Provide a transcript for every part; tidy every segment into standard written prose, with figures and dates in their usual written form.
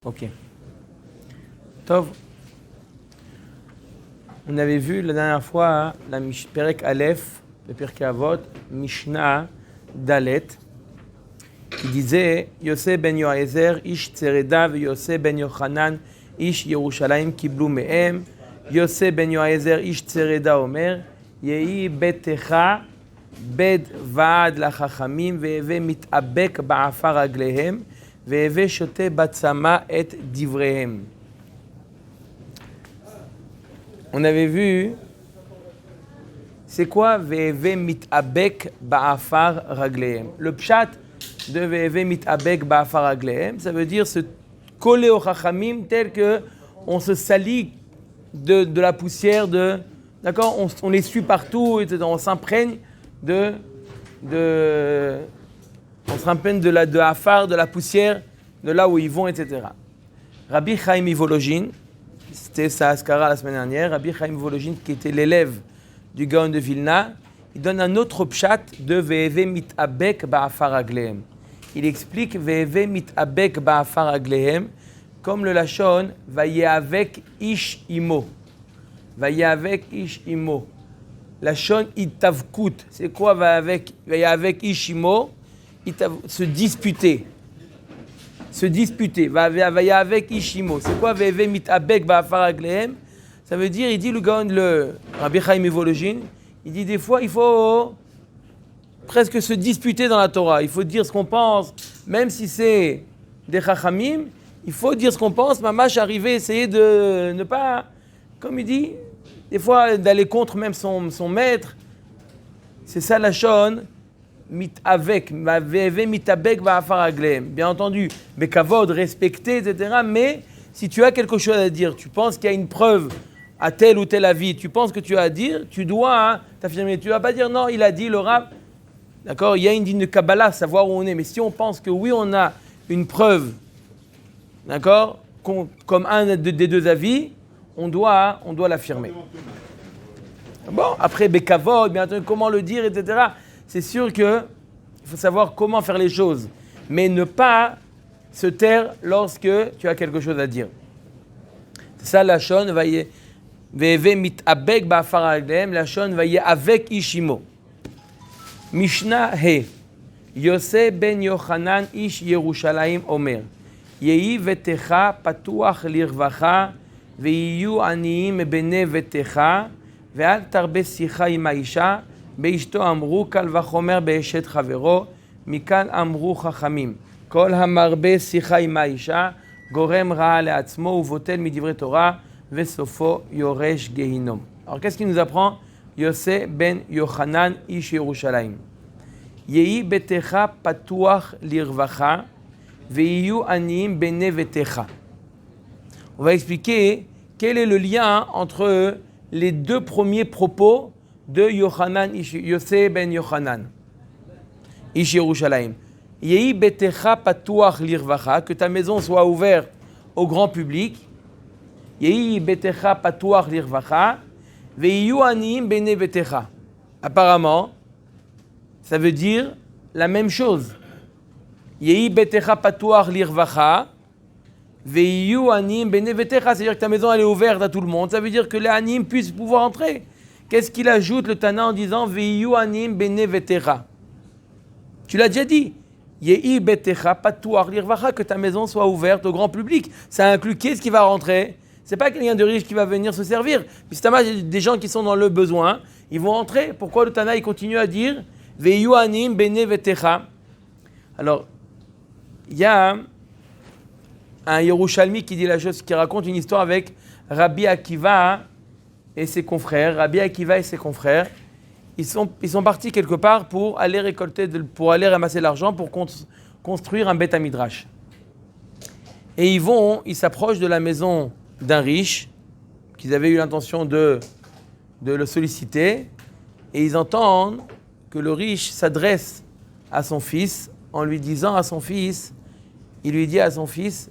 Ok. Tov. On avait vu la dernière fois la Perek Aleph, le Pirkei Avot, Mishnah Dalet, qui disait Yosef ben Yoazer, Ish Tsereda, ve Yosef ben Yochanan, Ish Yerushalayim Kiblu Mehem, Yosef ben Yoazer, Ish Tsereda Omer, Yehi Betecha, Bed Vaad Lachachamim, Ve'eve Mitabek Ba'afar Aglehem, Ve'eve Shote Batsama et Divrehem. On avait vu, c'est quoi Ve'eve Mitabek Ba'afar Raglehem? Le pshat de Ve'eve Mitabek Ba'afar Raglehem, ça veut dire se coller au Chachamim tel que on se salit de la poussière, d'accord, on les suit partout, etc. On s'imprègne on s'imprègne de Afar, de la poussière, de là où ils vont, etc. Rabbi Chaim Ivologin, c'était sa askara la semaine dernière, Rabbi Chaim Ivologin, qui était l'élève du Gaon de Vilna, il donne un autre pshat de Ve'eve Mitabek Ba'afar Raglehem. Il explique Ve'eve Mitabek Ba'afar Raglehem comme le Lachon Vayehavek Ish Imo. Vayehavek Ish Imo. Lachon Itavkut. C'est quoi Vayehavek Ish Imo? Se disputer. Se disputer. Vayehavek Ish Imo. C'est quoi Ve'eve Mitabek Ba'afar Raglehem? Ça veut dire, il dit le Rabbi Chaim Ivologin, il dit des fois il faut presque se disputer dans la Torah. Il faut dire ce qu'on pense, même si c'est des Chachamim, il faut dire ce qu'on pense. Mamash arriver, essayer de ne pas, comme il dit, des fois d'aller contre même son maître. C'est ça la shon, mit-avec, mit-abek ba'afar raglehem. Bien entendu, bekavod, respecter, etc. Mais si tu as quelque chose à dire, tu penses qu'il y a une preuve à tel ou tel avis, tu penses que tu as à dire, tu dois t'affirmer. Tu ne vas pas dire non, il a dit, le Rav. D'accord, il y a une digne de Kabbalah, savoir où on est. Mais si on pense que oui, on a une preuve, d'accord, comme un des deux avis, on doit l'affirmer. Bon, après, Bekavod, bien entendu, comment le dire, etc. C'est sûr qu'il faut savoir comment faire les choses, mais ne pas se taire lorsque tu as quelque chose à dire. C'est ça, la shon, Ve'eve mitabek ba'afar raglehem, la shon, avec Ishimo. Mishnah He, Yosef ben Yochanan ish Yerushalayim Omer, Yehi vetecha patuach lirvacha, ve'iyu aniyim bene vetecha, ve'al tarbe sicha im ha'isha, be'ishto amru kal vachomer be'eshet chavero, mikal amru chachamim, kol hamarbe sicha im ha'isha, gorem ra'a le'atzmo uvotel midivre Torah, ve'sofo yoresh gehinom. Alors qu'est-ce qu'il nous apprend Yosef ben Yochanan ish Yerushalayim. Yehi betecha patuach lirvacha, ve'iyu aniyim bene vetecha. On va expliquer quel est le lien entre les deux premiers propos de Yosef ben Yochanan ish Yerushalayim. Yehi betecha patuach lirvacha, que ta maison soit ouverte au grand public. Yehi betecha patuach lirvacha, ve'iyu aniyim bene vetecha. Apparemment, ça veut dire la même chose. Yehi betecha patuach lirvacha, ve'iyu aniyim bene vetecha. C'est-à-dire que ta maison elle est ouverte à tout le monde. Ça veut dire que les aniyim puissent pouvoir entrer. Qu'est-ce qu'il ajoute le Tana en disant ve'iyu aniyim bene vetecha? Tu l'as déjà dit. Yehi betecha patuach lirvacha, que ta maison soit ouverte au grand public. Ça inclut qu'est-ce qui va rentrer? C'est pas quelqu'un de riche qui va venir se servir. Puis c'est des gens qui sont dans le besoin, ils vont entrer. Pourquoi le Tana il continue à dire ve'iyu aniyim bene vetecha? Alors, il y a un Yerushalmi qui dit la chose, qui raconte une histoire avec Rabbi Akiva et ses confrères. Rabbi Akiva et ses confrères, ils sont partis quelque part pour aller pour aller ramasser l'argent pour construire un Beth Midrash. Et ils s'approchent de la maison d'un riche qu'ils avaient eu l'intention de le solliciter, et ils entendent que le riche s'adresse à son fils en lui disant à son fils, il lui dit à son fils,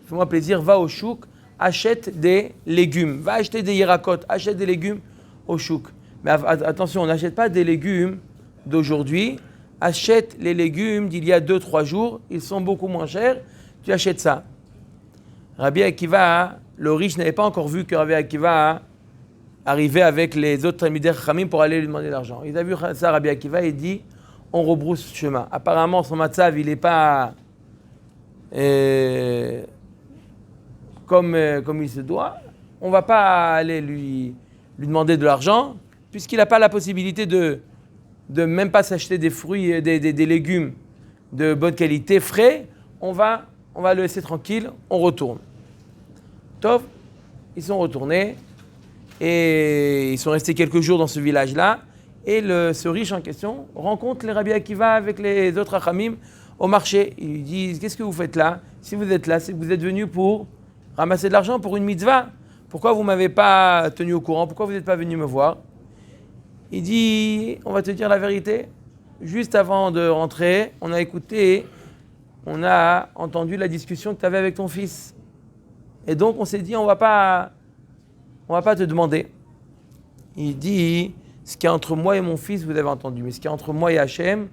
fais-moi plaisir, va au chouk, achète des légumes, va acheter des hirakot, achète des légumes au chouk. Mais attention, on n'achète pas des légumes d'aujourd'hui, achète les légumes d'il y a 2-3 jours, ils sont beaucoup moins chers, tu achètes ça. Rabbi Akiva, le riche n'avait pas encore vu que Rabbi Akiva arrivait avec les autres Talmidei Chachamim pour aller lui demander de l'argent. Il a vu ça, Rabbi Akiva, et il dit, on rebrousse chemin. Apparemment, son matzav, il n'est pas comme il se doit. On ne va pas aller lui demander de l'argent, puisqu'il n'a pas la possibilité de même pas s'acheter des fruits, des légumes de bonne qualité, frais. On va le laisser tranquille, on retourne. Tov, ils sont retournés et ils sont restés quelques jours dans ce village-là. Et ce riche en question rencontre les Rabbi Akiva avec les autres Hachamim au marché. Ils lui disent, qu'est-ce que vous faites là? Si vous êtes là, c'est que vous êtes venus pour ramasser de l'argent pour une mitzvah. Pourquoi vous ne m'avez pas tenu au courant? Pourquoi vous n'êtes pas venu me voir? Il dit, on va te dire la vérité. Juste avant de rentrer, on a entendu la discussion que tu avais avec ton fils. Et donc on s'est dit, on va pas te demander. Il dit, ce qui est entre moi et mon fils, vous avez entendu. Mais ce qui est entre moi et Hachem,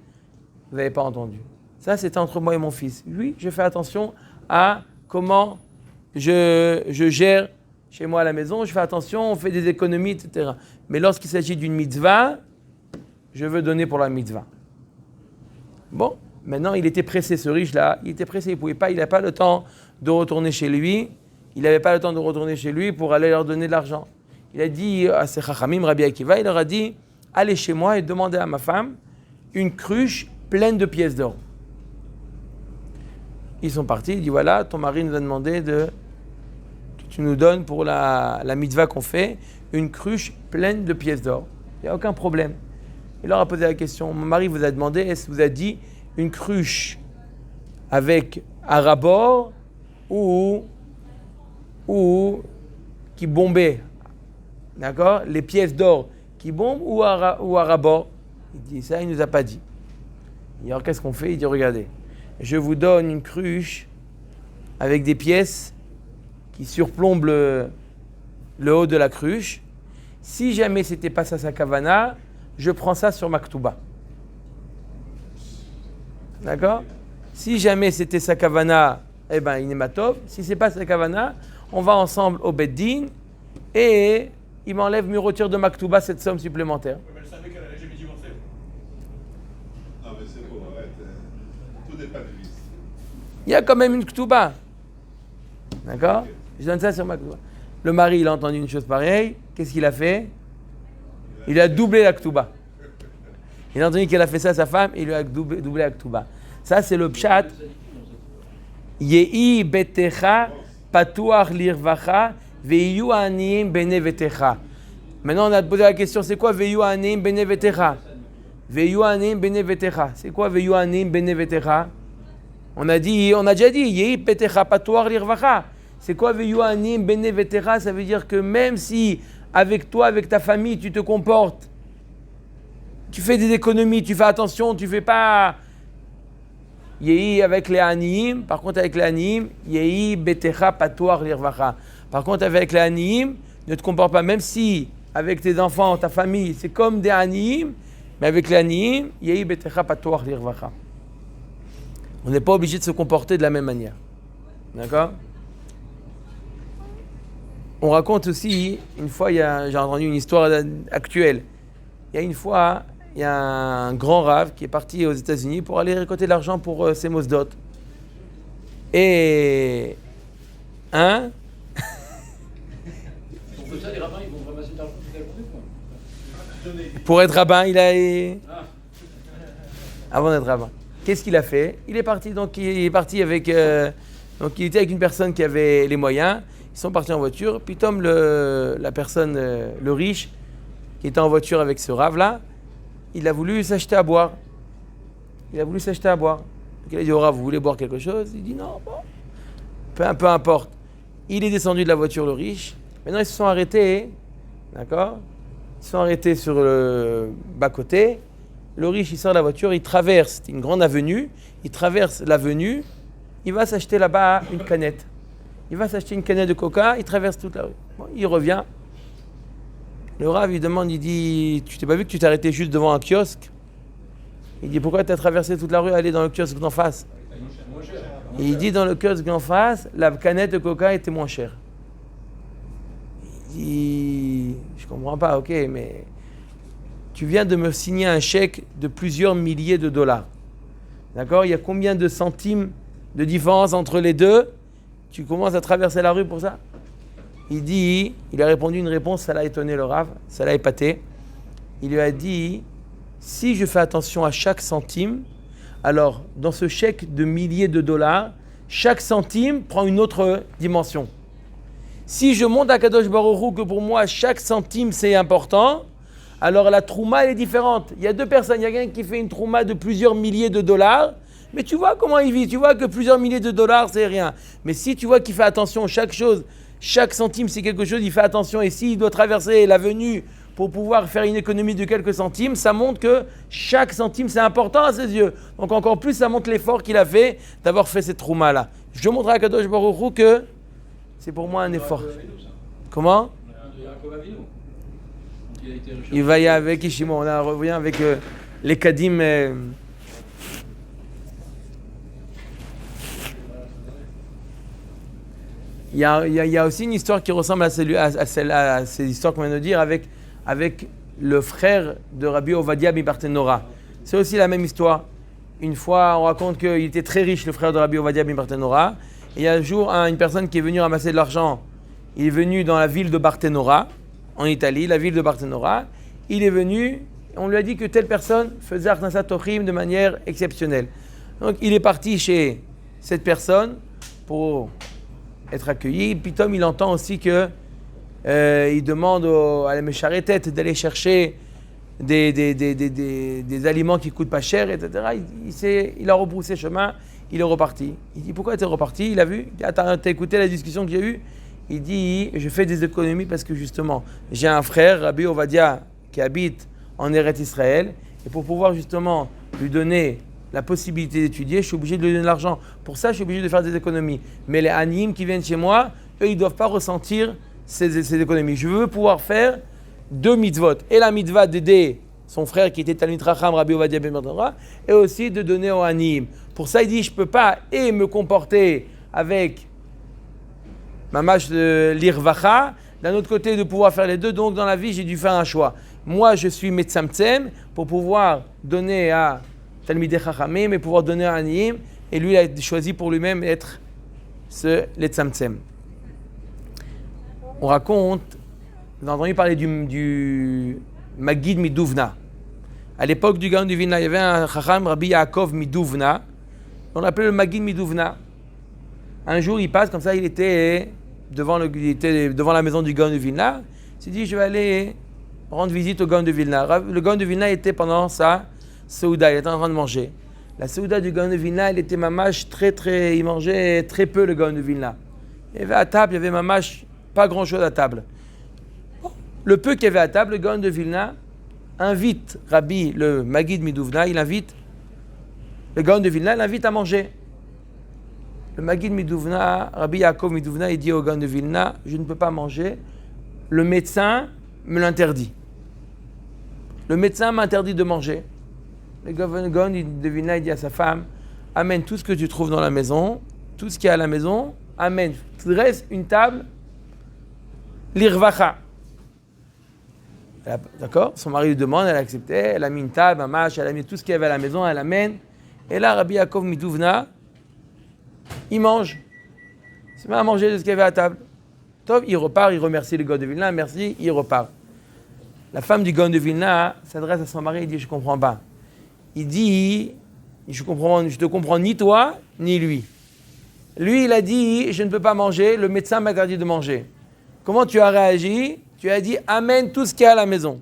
vous n'avez pas entendu. Ça, c'était entre moi et mon fils. Oui, je fais attention à comment je gère chez moi à la maison. Je fais attention, on fait des économies, etc. Mais lorsqu'il s'agit d'une mitzvah, je veux donner pour la mitzvah. Bon, maintenant, il était pressé, ce riche-là. Il était pressé, il n'avait pas le temps de retourner chez lui. Il n'avait pas le temps de retourner chez lui pour aller leur donner de l'argent. Il a dit à ses chachamim, Rabbi Akiva, il leur a dit, allez chez moi et demandez à ma femme une cruche pleine de pièces d'or. Ils sont partis, il dit, voilà, ton mari nous a demandé que tu nous donnes pour la mitzvah qu'on fait, une cruche pleine de pièces d'or. Il n'y a aucun problème. Il leur a posé la question, mon mari vous a demandé, est-ce que vous a dit une cruche avec un rabord ou qui bombait? D'accord? Les pièces d'or qui bombent ou à rabord? Il dit ça, il ne nous a pas dit. Il dit alors qu'est-ce qu'on fait? Il dit regardez, je vous donne une cruche avec des pièces qui surplombent le haut de la cruche. Si jamais c'était pas ça sa kavana, je prends ça sur ma ketouba. D'accord? Si jamais c'était sa kavana, eh ben il est matov. Si c'est pas sa kavana, on va ensemble au Beddin et il m'enlève, me retire de ma ketouba cette somme supplémentaire. Mais elle savait qu'elle n'allait jamais divorcer. Non mais c'est bon, arrête. Tout n'est pas de vice. Il y a quand même une ketouba. D'accord? Okay. Je donne ça sur ma ketouba. Le mari, il a entendu une chose pareille. Qu'est-ce qu'il a fait? Il a doublé la ketouba. Il a entendu qu'elle a fait ça à sa femme et il lui a doublé la ketouba. Ça, c'est le pshat. Yehi betecha patuach lirvacha veyu aniyim bene vetecha. Maintenant, on a posé la question, c'est quoi veyu aniyim bene vetecha? Veyu aniyim bene vetecha. C'est quoi veyu aniyim bene vetecha? On a déjà dit yehi betecha patuach lirvacha. C'est quoi veyu aniyim bene vetecha? Ça veut dire que même si avec toi, avec ta famille, tu te comportes, tu fais des économies, tu fais attention, tu fais pas yehi avec les aniyim. Par contre, avec les aniyim, yehi betecha patuach lirvacha. Par contre, avec les aniyim, ne te comporte pas, même si avec tes enfants, ta famille, c'est comme des aniyim, mais avec les aniyim, yehi betecha patuach lirvacha. On n'est pas obligé de se comporter de la même manière. D'accord? On raconte aussi, une fois, j'ai entendu une histoire actuelle. Il y a une fois, il y a un grand rave qui est parti aux États-Unis pour aller récolter de l'argent pour ses mosdot. Et... Hein? Pour ça, les rabbins, ils vont ramasser de l'argent toute la journée, quoi. Pour être rabbin, avant d'être rabbin. Qu'est-ce qu'il a fait? Il est parti avec... donc il était avec une personne qui avait les moyens. Ils sont partis en voiture. Puis Tom, la personne, le riche, qui était en voiture avec ce rave-là, il a voulu s'acheter à boire. Donc il a dit au rave, vous voulez boire quelque chose? Il dit non, bon. Peu importe. Il est descendu de la voiture, le riche. Maintenant, ils se sont arrêtés. D'accord? Ils se sont arrêtés sur le bas-côté. Le riche, il sort de la voiture, il traverse une grande avenue. Il traverse l'avenue. Il va s'acheter là-bas une canette. Il va s'acheter une canette de coca, il traverse toute la rue. Bon, il revient. Le rave, il demande, il dit, tu t'es pas vu que tu t'es arrêté juste devant un kiosque? Il dit, pourquoi tu as traversé toute la rue, aller dans le kiosque d'en face? Et il dit dans le kiosque en face, la canette de coca était moins chère. Il dit, je comprends pas, ok, mais tu viens de me signer un chèque de plusieurs milliers de dollars. D'accord? Il y a combien de centimes de différence entre les deux? Tu commences à traverser la rue pour ça? Il a répondu une réponse, ça l'a étonné le Rav, ça l'a épaté. Il lui a dit, si je fais attention à chaque centime, alors dans ce chèque de milliers de dollars, chaque centime prend une autre dimension. Si je montre à Kadosh Baruch Hu que pour moi chaque centime c'est important, alors la trouma elle est différente. Il y a deux personnes, il y a quelqu'un qui fait une trouma de plusieurs milliers de dollars, mais tu vois comment il vit, tu vois que plusieurs milliers de dollars c'est rien. Mais si tu vois qu'il fait attention à chaque chose, chaque centime c'est quelque chose, il fait attention, et s'il doit traverser l'avenue pour pouvoir faire une économie de quelques centimes, ça montre que chaque centime c'est important à ses yeux. Donc encore plus ça montre l'effort qu'il a fait d'avoir fait cette trouma là. Je montrerai à Kadosh Baruch Hu que c'est pour moi un effort. Comment? Il va y aller avec Ishimo, on revient avec les Kadim. Il y a aussi une histoire qui ressemble à ces histoires qu'on vient de dire avec le frère de Rabbi Ovadia ben Barthénora. C'est aussi la même histoire. Une fois, on raconte qu'il était très riche, le frère de Rabbi Ovadia ben Barthénora. Et il y a un jour, une personne qui est venue ramasser de l'argent. Il est venu dans la ville de Barthénora, en Italie, la ville de Barthénora. Il est venu, on lui a dit que telle personne faisait Arnasat Tochim de manière exceptionnelle. Donc il est parti chez cette personne pour être accueilli. Puis Tom, il entend aussi que il demande à la Mécharetet d'aller chercher des aliments qui coûtent pas cher, etc. Il a rebroussé chemin, il est reparti. Il dit, pourquoi tu es reparti? Il a vu, il dit, t'as écouté la discussion que j'ai eue? Il dit, je fais des économies parce que justement, j'ai un frère, Rabbi Ovadia, qui habite en Eretz Israël, et pour pouvoir justement lui donner la possibilité d'étudier, je suis obligé de lui donner de l'argent. Pour ça, je suis obligé de faire des économies. Mais les animes qui viennent chez moi, eux, ils ne doivent pas ressentir ces économies. Je veux pouvoir faire deux mitzvot. Et la mitzvah d'aider son frère qui était Talmid Chacham, Rabbi Ovadia ben Barthénora, et aussi de donner aux animes. Pour ça, il dit, je ne peux pas et me comporter avec mamash de l'irvacha, d'un autre côté de pouvoir faire les deux. Donc dans la vie, j'ai dû faire un choix. Moi, je suis metzamtzem pour pouvoir donner à Talmidei Chachamim et pouvoir donner à Aniyim. Et lui, il a choisi pour lui-même être ce letzamtzem. On raconte, vous avez entendu parler du Magid Miduvna. À l'époque du Gaon du Vilna, il y avait un Chacham, Rabbi Yaakov Miduvna. On l'appelait le Magid Miduvna. Un jour, il passe comme ça, il était devant la maison du Gaon de Vilna. Il s'est dit, je vais aller rendre visite au Gaon de Vilna. Le Gaon de Vilna était pendant sa Souda, il était en train de manger. La Souda du Gaon de Vilna, il était mamash il mangeait très peu le Gaon de Vilna. Il y avait à table, il y avait mamash pas grand chose à table. Le peu qu'il y avait à table, le Gaon de Vilna invite Rabbi, le Magid Miduvna, il invite le Gaon de Vilna, l'invite à manger. Le Magid Miduvna, Rabbi Yaakov Miduvna, il dit au Gaon de Vilna, je ne peux pas manger, le médecin me l'interdit. Le médecin m'interdit de manger. Le Gaon de Vilna, il dit à sa femme, amène tout ce que tu trouves dans la maison, tout ce qu'il y a à la maison, amène, dresse une table, l'irvacha. D'accord? Son mari lui demande, elle a accepté, elle a mis une table, un mâche, elle a mis tout ce qu'il y avait à la maison, elle amène. Et là, Rabbi Yaakov Miduvna, il mange. Il se met à manger de ce qu'il y avait à table. Top, il repart, il remercie le Gaon de Vilna, merci, il repart. La femme du Gaon de Vilna s'adresse à son mari et dit, je ne comprends pas. Il dit, je te comprends ni toi, ni lui. Lui, il a dit, je ne peux pas manger, le médecin m'a interdit de manger. Comment tu as réagi? Tu as dit, amène tout ce qu'il y a à la maison.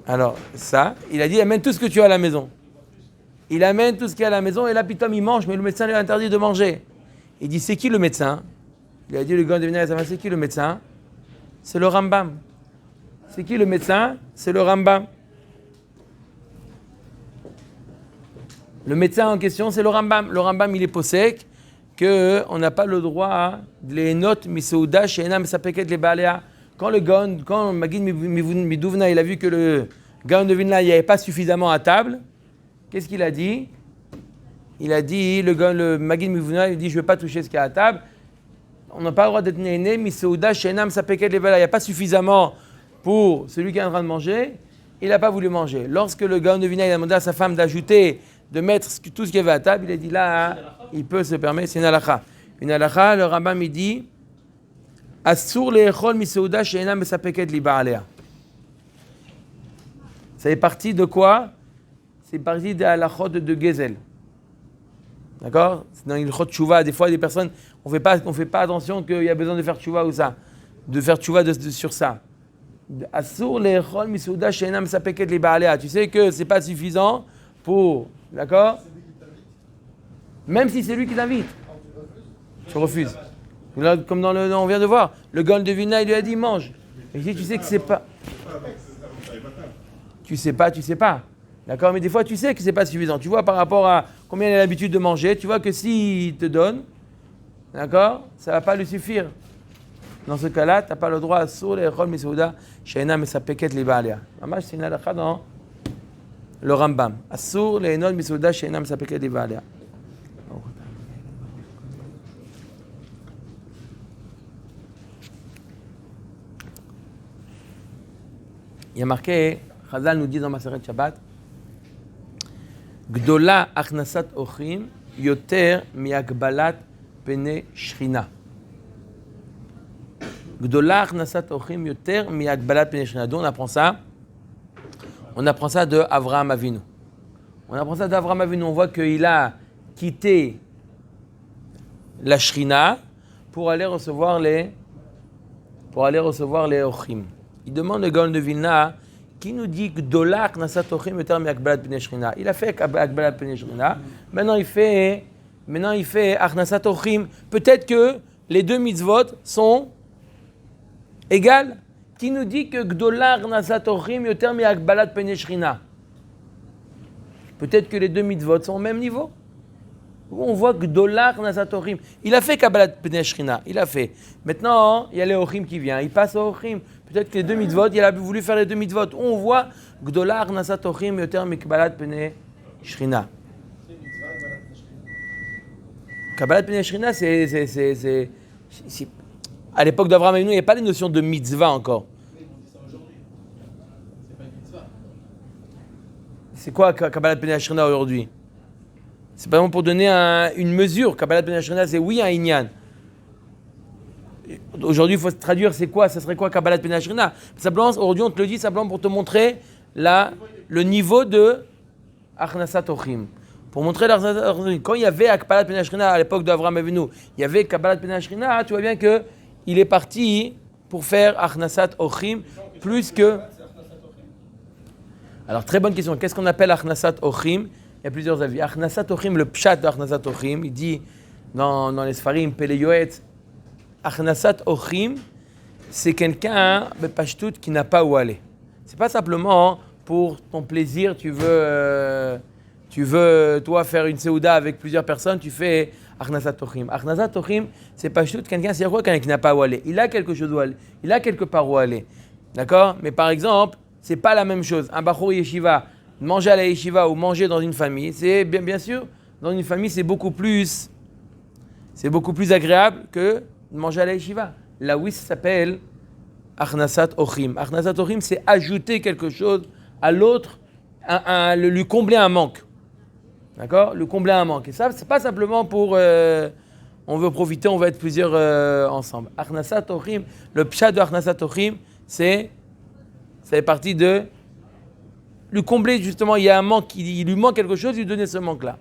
Alors, ça, il a dit, amène tout ce que tu as à la maison. Il amène tout ce qu'il y a à la maison, et là, putain, il mange, mais le médecin lui a interdit de manger. Il dit, c'est qui le médecin? Il a dit, le gars de venir, c'est qui le médecin? C'est le Rambam. C'est qui le médecin? C'est le Rambam. Le médecin en question, c'est le Rambam. Le Rambam, il est possèque qu'on n'a pas le droit de les notes misouda chez Enam Sapeket les Baléa. Quand Magid Miduvna, il a vu que Gaon de Vilna, il n'y avait pas suffisamment à table. Qu'est-ce qu'il a dit? Il a dit, le Magid Mivuna, il dit, je ne veux pas toucher ce qu'il y a à table. On n'a pas le droit d'être né, Misouda, Shenam, Sapeket, Levala. Il n'y a pas suffisamment pour celui qui est en train de manger. Il n'a pas voulu manger. Lorsque le Gaon de Vilna, il a demandé à sa femme d'ajouter, de mettre tout ce qu'il y avait à table, il a dit là, il peut se permettre, c'est une halakha. Une halakha, le Rambam, il dit, Assour le'echol misouda she'enam mesapeket liba alea. Ça est parti de quoi? C'est parti de la halachot de Gezel. D'accord? Dans le chot tchouva, des fois, des personnes, on fait pas attention qu'il y a besoin de faire tchouva ou ça. De faire tchouva sur ça. Assour le'echol misouda she'enam mesapeket liba alea. Tu sais que c'est pas suffisant pour. D'accord? Même si c'est lui qui t'invite. Tu refuses. Là, comme on vient de voir, le Gaon de Vilna, il lui a dit mange. Et il dit, tu sais que c'est pas. Tu sais pas. D'accord? Mais des fois, tu sais que c'est pas suffisant. Tu vois par rapport à combien il a l'habitude de manger, tu vois que s'il te donne, d'accord? Ça va pas lui suffire. Dans ce cas-là, tu n'as pas le droit à sour les rôles misouda, she'ena mesapeket liba alea. Mamash, c'est une halakha dans le Rambam. Assour les rôles misouda, she'ena mesapeket liba alea. Il y a marqué, Chazal nous dit dans Maseret Shabbat, Gdola achnasat ochim yoter miagbalat pene shrina. Gdola achnasat ochim yoter miagbalat pene shrina. D'où on apprend ça? On apprend ça de Avraham Avinu. On voit qu'il a quitté la shrina pour aller recevoir les ochim. Il demande le Gaon de Vilna qui nous dit que Gdola Achnasat Ochim yoter miagbalat pnei shrina. Il a fait Agbalat pnei shrina. Maintenant il fait Achnasat Ochim. Peut-être que les deux mitzvot sont égales. Qui nous dit que Gdola Achnasat Ochim yoter miagbalat pnei shrina. Peut-être que les deux mitzvot sont au même niveau. On voit que Gdola Achnasat Ochim. Il a fait Kabbalat pnei shrina. Il a fait. Maintenant il y a les Ochim qui viennent. Il passe aux Ochim. Peut-être que les deux mitzvot, il a voulu faire les deux mitzvot. On voit Gdola Achnasat Ochim yoter mikbalat pnei shrina. Kabbalat pnei shrina, c'est à l'époque d'Avraham Avinu, il n'y a pas les notions de mitzvah encore. C'est quoi Kabbalat pnei shrina aujourd'hui? C'est pas vraiment pour donner une mesure. Kabbalat pnei shrina, c'est oui un inyan. Aujourd'hui, il faut se traduire, c'est quoi? Ça serait quoi Kabbalat pnei shrina? Simplement, aujourd'hui, on te le dit simplement pour te montrer le niveau de Achnasat Ochim. Pour montrer l'Achnasat Ochim. Quand il y avait Kabbalat pnei shrina à l'époque d'Avraham Avinu, il y avait Kabbalat pnei shrina, tu vois bien qu'il est parti pour faire Achnasat Ochim plus que. Alors, très bonne question. Qu'est-ce qu'on appelle Achnasat Ochim? Il y a plusieurs avis. Achnasat Ochim, le pshat d'Achnasat Ochim, il dit dans les Sfarim, Pele Yoetz, Achnasat Ochim, c'est quelqu'un, Bepashtout, qui n'a pas où aller. C'est pas simplement pour ton plaisir, tu veux toi faire une seouda avec plusieurs personnes, tu fais Achnasat Ochim. Achnasat Ochim, c'est Pashtout, quelqu'un, c'est quoi quelqu'un qui n'a pas où aller? Il a quelque chose où aller, il a quelque part où aller. D'accord? Mais par exemple, c'est pas la même chose. Un Bachor Yeshiva, manger à la Yeshiva ou manger dans une famille, c'est bien sûr, dans une famille, c'est beaucoup plus agréable que manger à la yeshiva. Là, oui, ça s'appelle Achnasat Ochim. Achnasat Ochim, c'est ajouter quelque chose à l'autre, lui combler un manque. D'accord? Lui combler un manque. Et ça, c'est pas simplement pour on veut profiter, on veut être plusieurs ensemble. Achnasat Ochim, le pshat de Achnasat Ochim, ça fait partie de lui combler, justement, il y a un manque, il lui manque quelque chose, lui donner ce manque-là.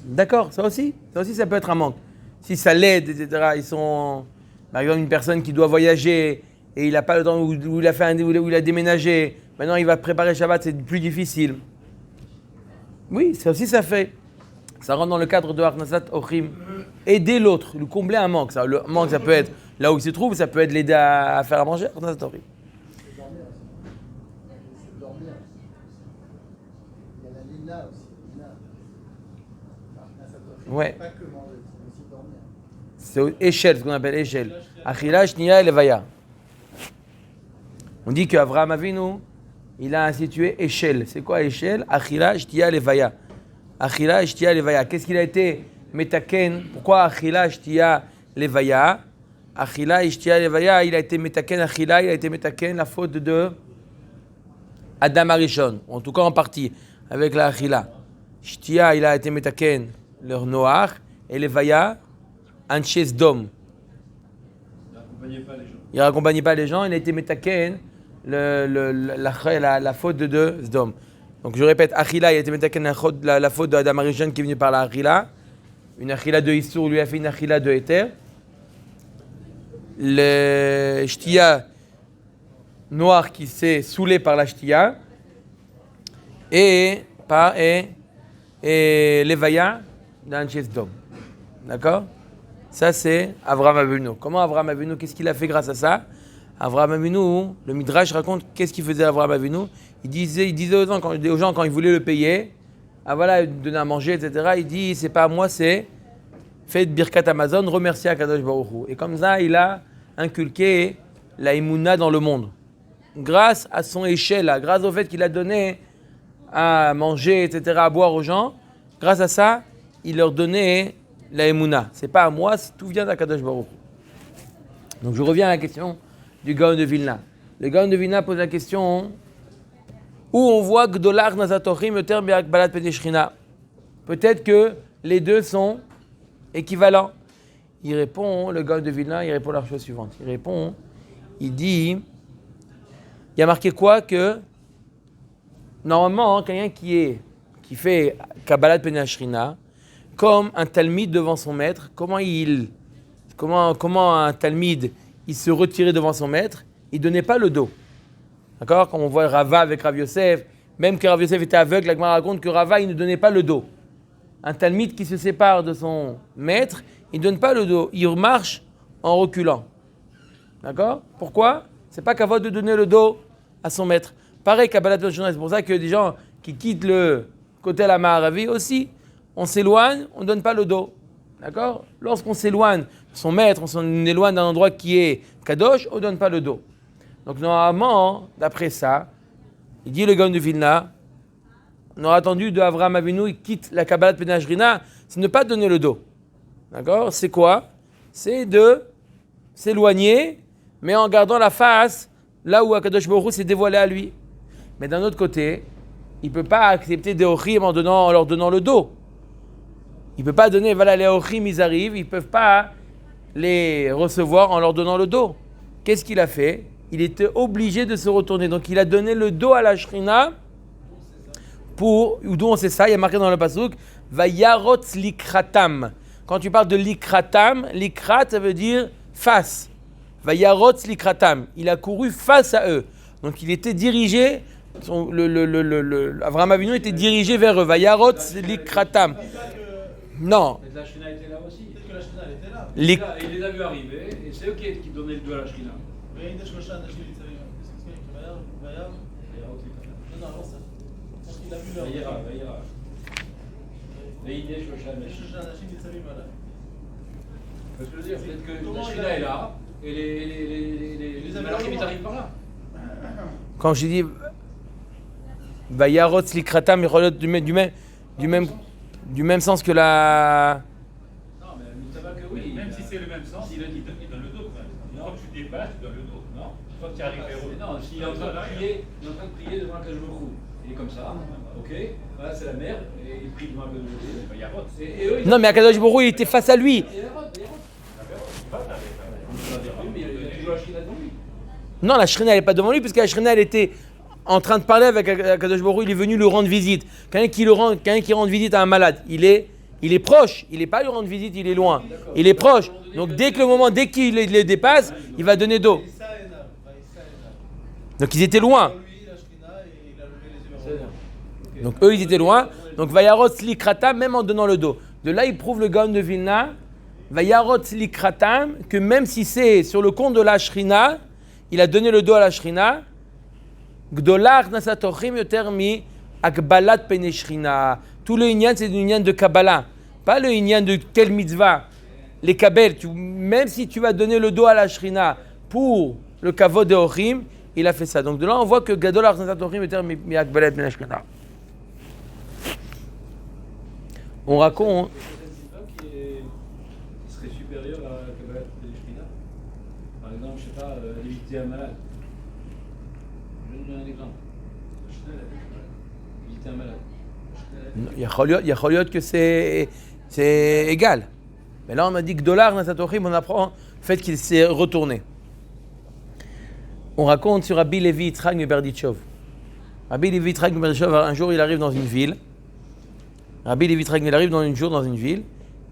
D'accord, ça aussi, ça peut être un manque. Si ça l'aide, etc. Par exemple, une personne qui doit voyager et il n'a pas le temps, où il a déménagé, maintenant il va préparer Shabbat, c'est plus difficile. Oui, ça aussi, ça rentre dans le cadre de Achnasat Ochim. Aider l'autre, lui combler un manque. Le manque, ça peut être là où il se trouve, ça peut être l'aider à faire à manger, Achnasat Ochim. Ouais. Pas que manger, c'est aussi dormir. C'est échelle, ce qu'on appelle échelle. Achila, shnia et levaya. On dit qu'Avraham Avinu, il a institué échelle. C'est quoi échelle? Achila, shnia, levaya. Achila, shnia, levaya. Qu'est-ce qu'il a été metaken? Pourquoi achila, shnia, levaya? Achila, shnia, levaya, il a été metaken. Achila, il a été metaken la faute de Adam Arishon. En tout cas en partie, avec la achila. Shtia, il a été metaken leur Noach. Et levaya, Anches Dom. Il ne raccompagnait pas les gens, il a été metaken la faute de Sdom. Donc je répète, Achila, il a été metaken la faute de Adam Arishon qui est venu par la Achila. Une Achila de Issour lui a fait une Achila de Éther. Le Shtia noir qui s'est saoulé par la Shtia. Et Levaya d'Anches Dom. D'accord? Ça, c'est Avraham Avinu. Comment Avraham Avinu, qu'est-ce qu'il a fait grâce à ça? Avraham Avinu, le Midrash raconte qu'est-ce qu'il faisait Avraham Avinu. Il disait aux gens quand ils voulaient le payer, ah voilà, donner à manger, etc. Il dit, c'est pas à moi, c'est faites Birkat Amazon, remerciez Akadosh Baruch Hu. Et comme ça, il a inculqué la Emouna dans le monde. Grâce à son échelle, grâce au fait qu'il a donné à manger, etc., à boire aux gens, grâce à ça, il leur donnait la Emouna. C'est pas à moi, tout vient d'Akadosh Baruch Hu. Donc je reviens à la question du Gaon de Vilna. Le Gaon de Vilna pose la question où on voit Gdolar Nazatochim Yoter Be'Agbalat Penei. Peut-être que les deux sont équivalents. Il répond, le Gaon de Vilna, il répond la chose suivante. Il dit, il y a marqué quoi que normalement, quelqu'un qui fait Kabbalat Penei Shrina, comme un talmid devant son maître, comment un talmid il se retirait devant son maître, il ne donnait pas le dos. D'accord? Comme on voit Rava avec Rav Yosef, même que Rav Yosef était aveugle, la Gemara raconte que Rava il ne donnait pas le dos. Un talmid qui se sépare de son maître, il ne donne pas le dos, il marche en reculant. D'accord? Pourquoi? C'est pas qu'avant de donner le dos à son maître. Pareil Kabbalat Penei Shrina, c'est pour ça que des gens qui quittent le côté la Maharavi aussi, on s'éloigne, on ne donne pas le dos. D'accord? Lorsqu'on s'éloigne de son maître, on s'éloigne d'un endroit qui est Kadosh, on ne donne pas le dos. Donc normalement, d'après ça, il dit le Gaon de Vilna, on aura attendu de Avraham Avinu, il quitte la Kabbalat Penei Shrina, c'est ne pas donner le dos. D'accord? C'est quoi? C'est de s'éloigner, mais en gardant la face là où Akadosh Baruch Hu s'est dévoilé à lui. Mais d'un autre côté, il ne peut pas accepter des Ochim en leur donnant le dos. Il ne peut pas donner, voilà, les Ochim, ils arrivent, ils ne peuvent pas les recevoir en leur donnant le dos. Qu'est-ce qu'il a fait? Il était obligé de se retourner. Donc il a donné le dos à la Shrina, d'où on sait ça, il y a marqué dans le pasuk, Vayarot likratam. Quand tu parles de likratam, likrat, ça veut dire face. Vayarot likratam. Il a couru face à eux. Donc il était dirigé, Avraham Avinu était dirigé vers eux. Vayarot likratam. Non. La Shrina était là aussi. Peut-être que la Shrina, elle était là. Il les a vus arriver et c'est eux qui donnaient le dos à la Shrina. והנה שלושה אנשים ניצבים, וירא, לא, לא ça. Il a vu leur... וירא. והנה שלושה אנשים ניצבים עליו. Parce que je veux dire, peut-être que la Shrina est là et les malachim ils arrivent par là. Quand je dis Vayarot likratam, il relève du même sens que la... Non, mais ça va que oui. Même si c'est le même sens, il donne le dos. Quand tu dépasses, tu donnes le dos, non? Quand tu arrives vers eux. Non, s'il est en train de prier devant Akadosh Baruch Hu. Il est comme ça, ok? Voilà, c'est la mère, et il prie devant Akadosh Baruch Hu. Et eux, Non, mais Akadosh Baruch Hu, il était face à lui. Non, la Shrina, elle n'est pas devant lui, parce que la Shrina, elle était en train de parler avec Akadosh Baruch Hu, il est venu lui rendre visite. Quelqu'un qui rend visite à un malade, il est proche, il n'est pas lui rendre visite, il est loin. Il est proche. Donc dès qu'il le dépasse, il va donner dos. Donc ils étaient loin. Donc eux, ils étaient loin. Donc Vayarot Slikratam, même en donnant le dos. De là, il prouve le Gaon de Vilna, Vayarot Slikratam, que même si c'est sur le compte de la Shrina, il a donné le dos à la Shrina. Gdolar Nasatochim Yoter Mi Agbalat Penei Shrina. Tout le Inyan, c'est une Inyan de Kabbalah. Pas le inyan de quelle mitzvah. Les kabel, même si tu vas donner le dos à la shrina pour le kavod de Ochim, il a fait ça. Donc de là, on voit que Gadol Achnasat Ochim était mi'akbalet min Ashkenaz. On raconte. Qui serait supérieur à la Kabbalah de l'Eshmina. Par exemple, je sais pas, visiter un malade. Je vais donner un exemple. Visiter un malade. Il y a Choliot que c'est égal. Mais là, on a dit que Dollar Achnasat Ochim, on apprend le fait qu'il s'est retourné. On raconte sur Rabbi Levi Yitzhak Meberditchov. Rabbi Levi Yitzhak Meberditchov, un jour, il arrive dans une ville. Rabbi Levi Yitzhak, il arrive dans une ville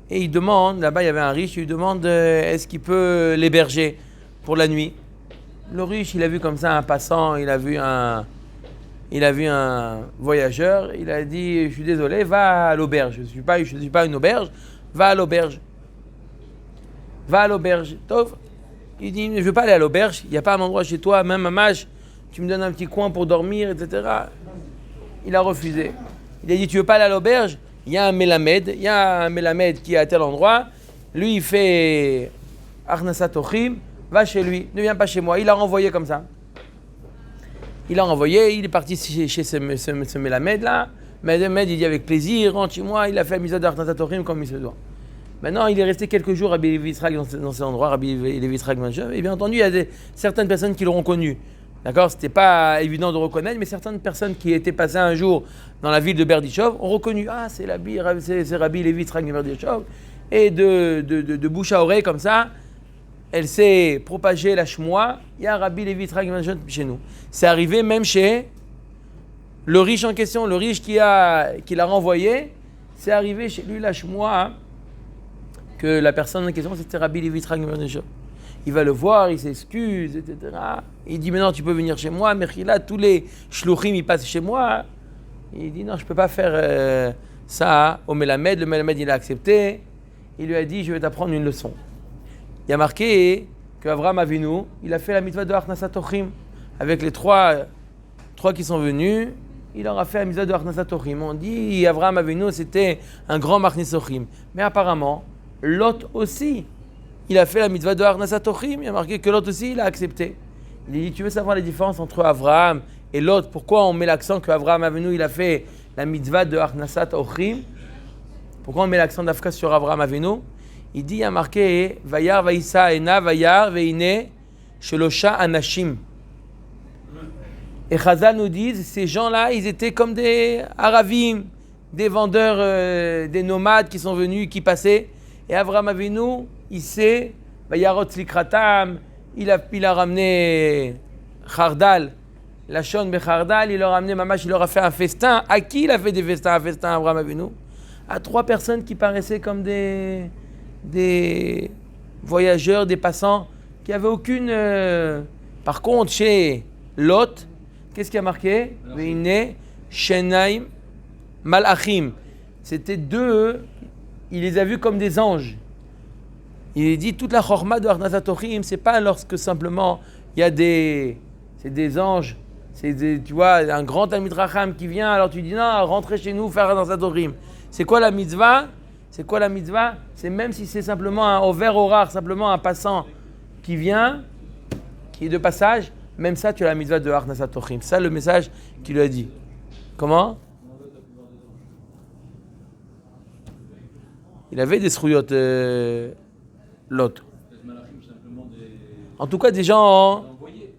et il demande, là-bas il y avait un riche, il lui demande est-ce qu'il peut l'héberger pour la nuit. Le riche, il a vu comme ça un passant, il a vu un voyageur, il a dit je suis désolé, va à l'auberge, je suis pas une auberge, va à l'auberge. Va à l'auberge. Tov. Il dit je ne veux pas aller à l'auberge, il n'y a pas un endroit chez toi, même à Mage, tu me donnes un petit coin pour dormir, etc. Il a refusé. Il a dit, tu veux pas aller à l'auberge? Il y a un Melamed qui est à tel endroit. Lui, il fait Achnasat Ochim, va chez lui, ne viens pas chez moi. Il l'a renvoyé comme ça. Il est parti chez ce Melamed là. Melamed, il dit avec plaisir, rentre chez moi. Il a fait la mise de Achnasat Ochim comme il se doit. Maintenant, il est resté quelques jours à Rabbi Levi Yitzhak dans cet endroit, Rabbi Levi Yitzhak Manchov. Et bien entendu, il y a certaines personnes qui l'auront connu. D'accord, c'était pas évident de reconnaître, mais certaines personnes qui étaient passées un jour dans la ville de Berdichov ont reconnu, c'est Rabbi Levi Yitzhak de Berdichov. Et de bouche à oreille comme ça, elle s'est propagée la shmoua. Il y a Rabbi Levi Yitzhak de Berdichov chez nous. C'est arrivé même chez le riche en question, le riche qui l'a renvoyé. C'est arrivé chez lui la shmoua que la personne en question c'était Rabbi Levi Yitzhak de Berdichov. Il va le voir, il s'excuse, etc. Il dit, maintenant tu peux venir chez moi. Mechila, tous les shluchim, ils passent chez moi. Il dit, non, je ne peux pas faire ça au Melamed. Le Melamed, il a accepté. Il lui a dit, je vais t'apprendre une leçon. Il y a marqué qu'Avraham Avinu, il a fait la mitzvah de Achnasat Ochim. Avec les trois qui sont venus, il leur a fait la mitzvah de Achnasat Ochim. On dit, Avraham Avinu, c'était un grand Machnis Ochim. Mais apparemment, Lot aussi, il a fait la mitzvah de Achnasat Ochim, il a marqué que Lot aussi, il a accepté. Il dit, tu veux savoir la différence entre Avraham et Lot? Pourquoi on met l'accent qu'Avraham Avinu, il a fait la mitzvah de Achnasat Ochim? Pourquoi on met l'accent d'Afka sur Avraham Avinu? Il dit, il a marqué, Vayar Vaïsa Ena Vayar Veine Shelosha Anashim. Et Chazal nous dit, ces gens-là, ils étaient comme des Aravim, des vendeurs, des nomades qui sont venus, qui passaient. Et Avraham Avinu, il sait, Vayarot Slikratam, il a ramené Khardal, la Shon Bechardal, il leur a ramené Mamash, il leur a fait un festin. À qui il a fait des festins? Un festin, Avraham Avinu? À 3 personnes qui paraissaient comme des voyageurs, des passants, qui n'avaient aucune. Par contre, chez Lot, qu'est-ce qui a marqué? Veine, Shenaim, Malachim. C'était 2, il les a vus comme des anges. Il dit toute la chorma de Achnasat Ochim, c'est pas lorsque simplement il y a c'est des anges, tu vois, un grand Talmid Racham qui vient, alors tu dis non, rentrez chez nous, faire Achnasat Ochim. C'est quoi la mitzvah? C'est même si c'est simplement un over au rare, simplement un passant qui vient, qui est de passage, même ça tu as la mitzvah de Achnasat Ochim. C'est ça le message qu'il lui a dit. Comment? Il avait des srouillottes. L'autre. En tout cas, des gens. Envoyés.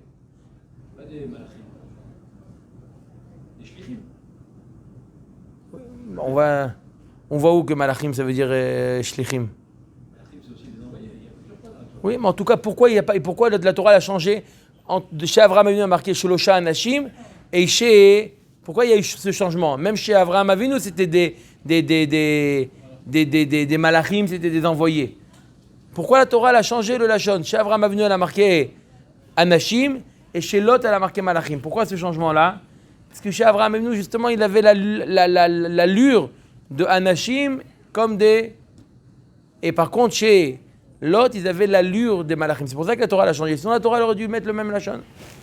Pas des malachim. Des shlichim. On voit où que malachim, ça veut dire shlichim. Malachim, c'est aussi des envoyés. Il y a plusieurs fois dans la Torah. Oui, mais en tout cas, pourquoi la Torah a changé de chez Avraham Avinu a marqué Shelosha Anashim et chez. Pourquoi il y a eu ce changement? Même chez Avraham Avinu, c'était des malachim, c'était des envoyés. Pourquoi la Torah elle a changé le lachon? Chez Avraham Avinu, elle a marqué Anashim et chez Lot, elle a marqué Malachim. Pourquoi ce changement-là? Parce que chez Avraham Avinu, justement, il avait l'allure de Anashim comme des. Et par contre, chez Lot, ils avaient l'allure des Malachim. C'est pour ça que la Torah l'a changé. Sinon, la Torah elle aurait dû mettre le même lachon.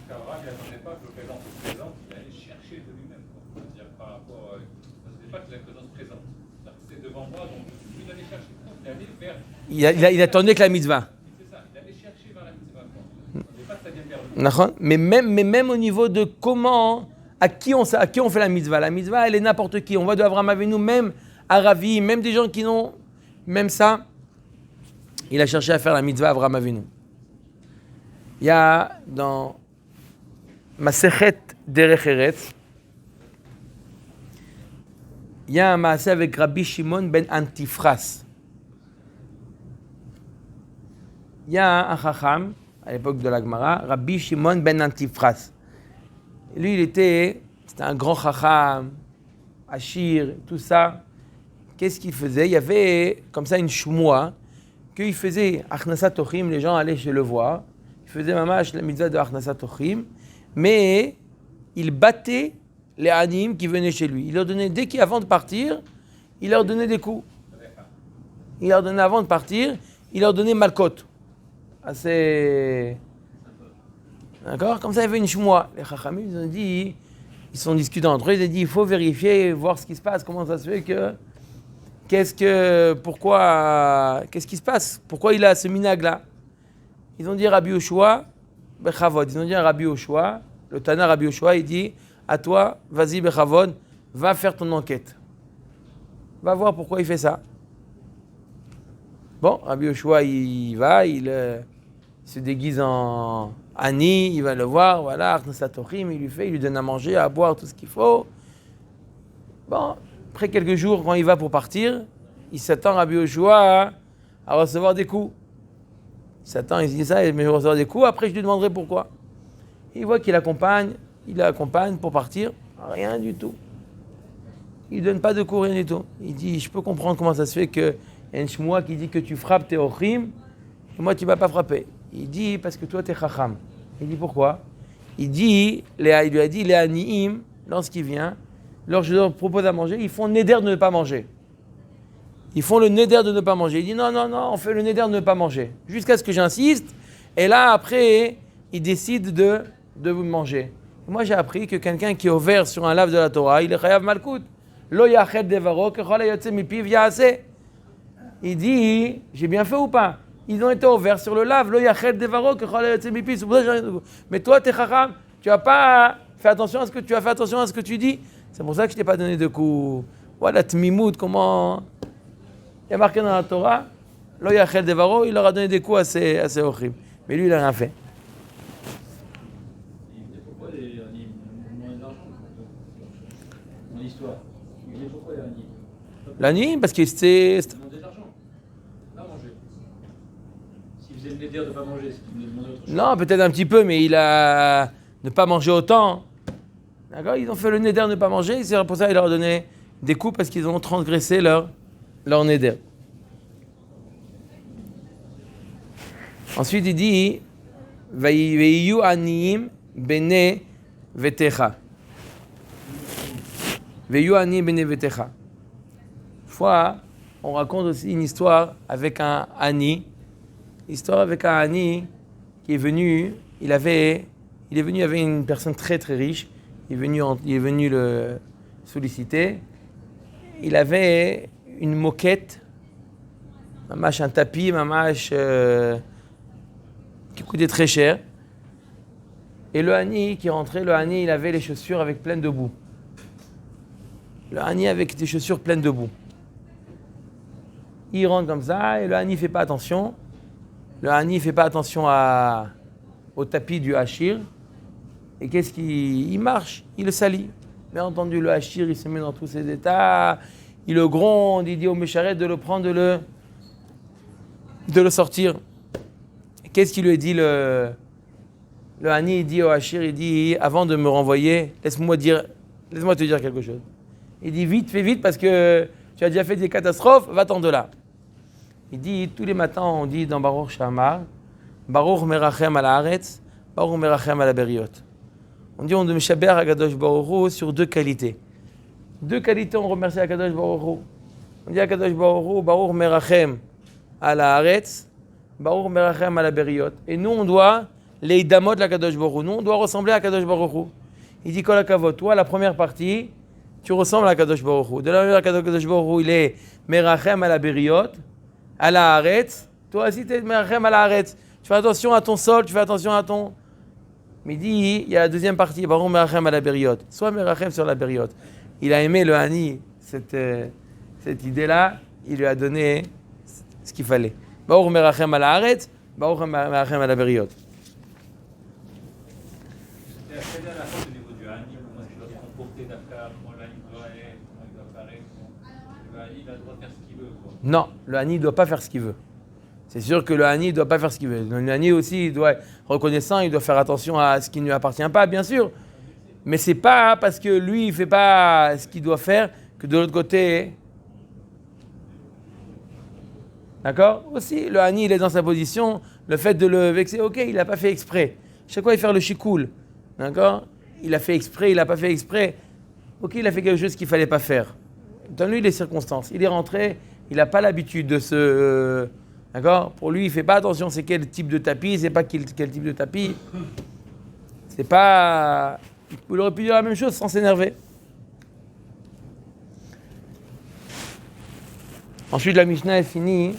Abraham, il n'attendait pas que le présent se présente, il allait chercher de lui-même. C'est-à-dire par rapport. Ce n'est pas que la présence présente. C'est devant moi, donc je suis allait vers. Il attendait que la mitzvah. C'est ça, il allait chercher vers la mitzvah. On ne pas que ça vienne vers lui. Mais même au niveau de comment, à qui on fait la mitzvah. La mitzvah, elle est n'importe qui. On va de Abraham Avinu, même Aravi, même des gens qui n'ont, même ça, il a cherché à faire la mitzvah Abraham Avinu. Il y a dans Masechet Derech Eretz, il y a un maaseh avec Rabbi Shimon ben Antifras. Il y a un chacham, à l'époque de la Gemara, Rabbi Shimon ben Antifras. Et lui, c'était un grand chacham, Achir, tout ça. Qu'est-ce qu'il faisait? Il y avait comme ça une shmoua, qu'il faisait Achnasat Tochim, les gens allaient chez le voir. Il faisait mamash la mitzvah de Achnasat Tochim, mais il battait les anim qui venaient chez lui. Il leur donnait, avant de partir, il leur donnait des coups. Il leur donnait avant de partir, il leur donnait malkot. Assez... D'accord? Comme ça, il y avait une shmoua. Les chachamim, ils ont dit, ils sont discutés entre eux, ils ont dit, il faut vérifier, voir ce qui se passe, comment ça se fait que... Qu'est-ce qui se passe? Pourquoi il a ce minag-là? Ils ont dit Rabbi Yoshua, Bechavod. Ils ont dit à Rabbi Yoshua, le Tana Rabbi Yoshua, il dit, à toi, vas-y Bechavod, va faire ton enquête. Va voir pourquoi il fait ça. Bon, Rabbi Yoshua, il va, il se déguise en Ani, il va le voir, voilà, Achnasat Tochim, il lui donne à manger, à boire, tout ce qu'il faut. Bon, après quelques jours, quand il va pour partir, il s'attend, Rabbi Yoshua, à recevoir des coups. Il s'attend, il se dit ça, mais je vais recevoir des coups, après je lui demanderai pourquoi. Il voit qu'il l'accompagne pour partir, rien du tout. Il ne donne pas de coups, rien du tout. Il dit, je peux comprendre comment ça se fait qu'il y a une shmoua qui dit que tu frappes tes ochrim, et moi tu ne vas pas frapper. Il dit, parce que toi tu es chacham. Il dit, pourquoi? Il lui a dit, les aniim, lorsqu'il vient, lorsque je leur propose à manger, ils font le néder de ne pas manger. Ils font le néder de ne pas manger. Il dit, non, on fait le néder de ne pas manger. Jusqu'à ce que j'insiste, et là après, ils décident de vous manger. Moi j'ai appris que quelqu'un qui est ouvert sur un lave de la Torah, il est chayav malkout. Lo yached devaro kechol hayotze mipiv yaaseh. Il dit, j'ai bien fait ou pas? Ils ont été ouverts sur le lave. Lo yached devaro kechol hayotze mipiv. C'est pour ça que j'ai rien de... Mais toi, t'es chacham, tu as pas fait attention à ce que tu dis. C'est pour ça que je t'ai pas donné de coups. Voilà, tmimout, comment... Il y a marqué dans la Torah, Lo yached devaro, il leur a donné des coups assez horribles. Mais lui, il n'a rien fait. Pourquoi les animes ont moins d'argent dans l'histoire? Pourquoi les animes? L'anime, parce que c'est... Ils demandaient de l'argent, pas manger. S'ils faisaient le désir de ne pas manger, c'est qu'ils demandaient autre chose. Non, peut-être un petit peu, mais il a ne pas manger autant. D'accord? Ils ont fait le néder de ne pas manger, c'est pour ça qu'il leur a donné des coups parce qu'ils ont transgressé leur néder. Ensuite, il dit Ve'iyu aniyim bene vetecha. Ve'iyu aniyim bene vetecha. Une fois, on raconte aussi une histoire avec un ani. Histoire avec un ani qui est venu, il est venu, il y avait une personne très très riche, il est venu le solliciter. Il avait une moquette, un tapis, qui coûtait très cher. Et le hani qui rentrait, il avait les chaussures avec pleines de boue. Le hani avec des chaussures pleines de boue. Il rentre comme ça et le hani ne fait pas attention. Le hani ne fait pas attention au tapis du hachir. Et qu'est-ce qu'il marche? Il le salit. Bien entendu, le hachir, il se met dans tous ses états. Il le gronde, il dit au mécharet de le prendre, de le sortir. Qu'est-ce qu'il lui dit le hani, il dit au hachir, il dit, avant de me renvoyer, laisse-moi te dire quelque chose. Il dit, vite, fais vite, parce que tu as déjà fait des catastrophes, va-t'en de là. Il dit, tous les matins, on dit dans Baruch Shamar, Baruch merachem al haaretz, Baruch merachem al beriot. On dit, on de Meshaber à Kadosh Baruch Hu sur deux qualités. Deux qualités, on remercie à Kadosh Baruch Hu. On dit à Kadosh Baruch Hu, Baruch merachem al haaretz, Baruch merachem al beriot. Et nous, on doit, les damot la Kadosh Baruch Hu, nous, on doit ressembler à Kadosh Baruch Hu. Il dit, kol hakavod, toi, la première partie, tu ressembles à Kadosh Baruch Hu. De la manière, Kadosh Baruch Hu, il est merachem al beriot. à la haaretz, toi aussi tu es merachem à la haaretz. Tu fais attention à ton sol, tu fais attention à ton... Midi, il y a la deuxième partie, baron merachem à la bériode. Soit merachem sur la bériode. Il a aimé le Hani, cette idée-là, il lui a donné ce qu'il fallait. Baruch merachem à la haaretz, baruch merachem à la bériode. C'était la dernière fois au niveau du Hani, comment il doit se comporter d'affaires, comment le Hani doit aller, comment il doit paraître. Le Hani, il a le droit de faire ce qu'il veut, quoi. Non, le Hani ne doit pas faire ce qu'il veut. C'est sûr que le Hani ne doit pas faire ce qu'il veut. Le Hani aussi, il doit être reconnaissant, il doit faire attention à ce qui ne lui appartient pas, bien sûr. Mais c'est pas parce que lui, il ne fait pas ce qu'il doit faire que de l'autre côté... D'accord? Aussi, le Hani, il est dans sa position. Le fait de le vexer, ok, il n'a pas fait exprès. Chaque fois, il fait le chikoul. D'accord? Il a fait exprès, il n'a pas fait exprès. Ok, il a fait quelque chose qu'il ne fallait pas faire. Donne-lui les circonstances. Il est rentré, il n'a pas l'habitude de se... d'accord? Pour lui, il ne fait pas attention, c'est quel type de tapis, c'est pas quel type de tapis. C'est pas... Il aurait pu dire la même chose sans s'énerver. Ensuite, la Mishnah est finie.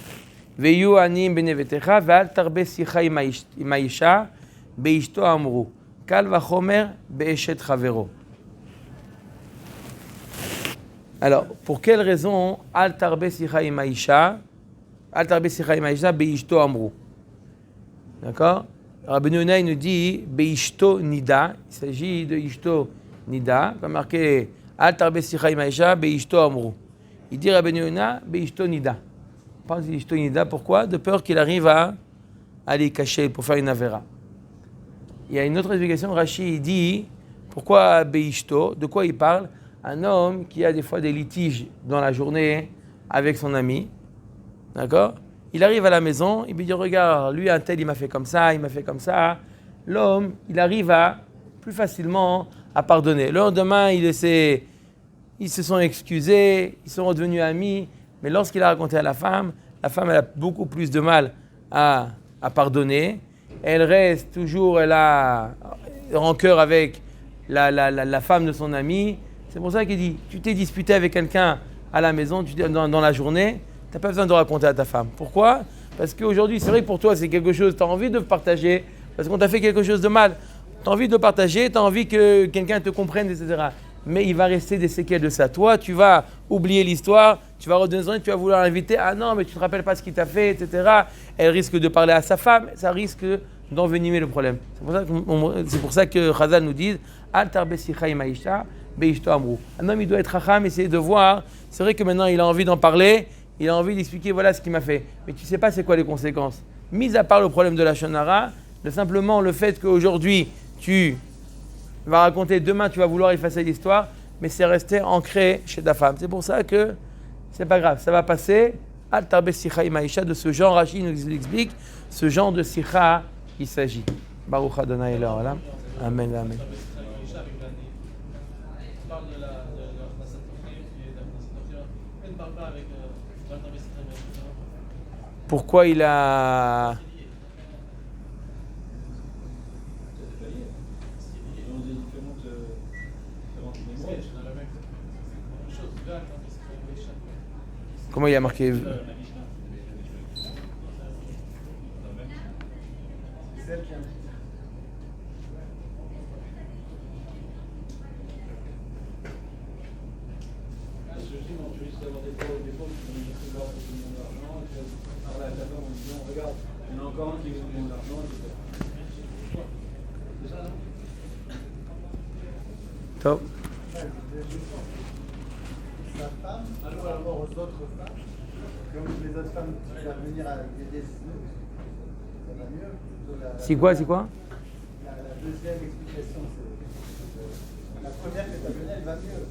Veyu anim benevetecha ve'al tarbe sicha im ha'isha beishto amru. Kal vachomer be'eshet chavero. Alors, pour quelle raison al tarbe sicha im ha'isha beishto amru? D'accord? Rabbeinu Yonah nous dit beishto nida. Il s'agit de ishto nida. Comme marqué al tarbe sicha im ha'isha beishto amru. Il dit Rabbeinu Yonah beishto nida. On parle d'ishto nida, pourquoi? De peur qu'il arrive à aller cacher pour faire une avera. Il y a une autre explication, Rashi il dit pourquoi beishto, de quoi il parle? Un homme qui a des fois des litiges dans la journée avec son ami, d'accord? Il arrive à la maison, il lui dit regarde, lui un tel il m'a fait comme ça, il m'a fait comme ça. L'homme, il arrive à plus facilement à pardonner. Le lendemain, ils se sont excusés, ils sont redevenus amis, mais lorsqu'il a raconté à la femme elle a beaucoup plus de mal à pardonner. Elle reste toujours, elle a rancœur avec la femme de son ami. C'est pour ça qu'il dit, tu t'es disputé avec quelqu'un à la maison, dans la journée, tu n'as pas besoin de raconter à ta femme. Pourquoi? Parce qu'aujourd'hui, c'est vrai que pour toi, c'est quelque chose, tu as envie de partager, parce qu'on t'a fait quelque chose de mal. Tu as envie de partager, tu as envie que quelqu'un te comprenne, etc. Mais il va rester des séquelles de ça. Toi, tu vas oublier l'histoire, tu vas redonner, tu vas vouloir l'inviter. Ah non, mais tu ne te rappelles pas ce qu'il t'a fait, etc. Elle risque de parler à sa femme, ça risque d'envenimer le problème. C'est pour ça que Chazal nous dit Al tarbe sicha im ha'isha beishto amru. Un homme, il doit être chacham, essayer de voir. C'est vrai que maintenant, il a envie d'en parler, il a envie d'expliquer voilà ce qu'il m'a fait. Mais tu ne sais pas c'est quoi les conséquences. Mis à part le problème de la shonara, simplement le fait qu'aujourd'hui, tu vas raconter, demain tu vas vouloir effacer l'histoire, mais c'est resté ancré chez ta femme. C'est pour ça que c'est pas grave, ça va passer. Al tarbe sicha im ha'isha, de ce genre, Rashi nous explique, ce genre de sicha il s'agit. Baruch Adonai Elohim. Amen, amen. Pourquoi il a... Comment il a marqué? Top. Sa femme, par rapport aux autres femmes, comme les autres femmes qui doivent venir avec des dessins, ça va mieux. C'est quoi? La deuxième explication, c'est la première que tu as donnée, elle va mieux.